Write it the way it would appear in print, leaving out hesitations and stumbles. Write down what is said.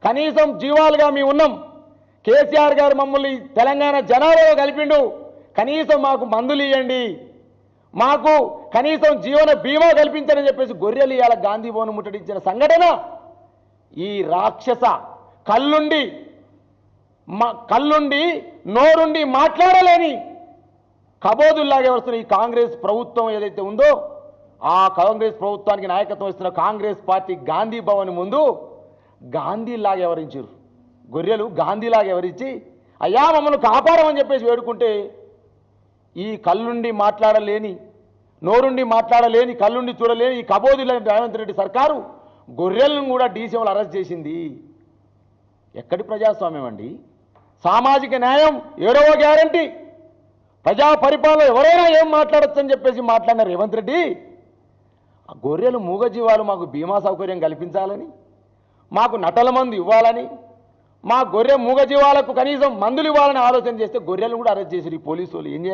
కనీసం జీవాలుగా మేము ఉన్నాం. కేసీఆర్ గారు మమ్మల్ని తెలంగాణ జనాలలో కలిపిండు. కనీసం మాకు మందులు ఇవ్వండి, మాకు కనీసం జీవన బీమా కల్పించని చెప్పేసి గొర్రెలు ఇవాళ గాంధీ భవన్ ముట్టడించిన సంఘటన ఈ రాక్షస కళ్ళుండి నోరుండి మాట్లాడలేని కబోదుల్లాగా వస్తున్న ఈ కాంగ్రెస్ ప్రభుత్వం ఏదైతే ఉందో ఆ కాంగ్రెస్ ప్రభుత్వానికి నాయకత్వం ఇస్తున్న కాంగ్రెస్ పార్టీ గాంధీ భవన్ ముందు గాంధీలాగా వ్యవహరించారు. గొర్రెలు గాంధీలాగా వ్యవహరించి అయ్యా మమ్మల్ని కాపాడమని చెప్పేసి వేడుకుంటే ఈ కళ్ళుండి మాట్లాడలేని, నోరుండి మాట్లాడలేని, కళ్ళుండి చూడలేని ఈ కబోదులని రేవంత్ రెడ్డి సర్కారు గొర్రెలను కూడా డీసీఎంలు అరెస్ట్ చేసింది. ఎక్కడి ప్రజాస్వామ్యం అండి? సామాజిక న్యాయం 7వ గ్యారంటీ, ప్రజా పరిపాలన ఎవరైనా ఏం మాట్లాడొచ్చని చెప్పేసి మాట్లాడిన రేవంత్ రెడ్డి ఆ గొర్రెలు మూగజీవాలు మాకు బీమా సౌకర్యం కల్పించాలని, మాకు నటల మందు ఇవ్వాలని, మా గొర్రె మూగజీవాలకు కనీసం మందులు ఇవ్వాలని ఆలోచన చేస్తే గొర్రెలను కూడా అరెస్ట్ చేసి పోలీసు వాళ్ళు ఏం చేయాలి?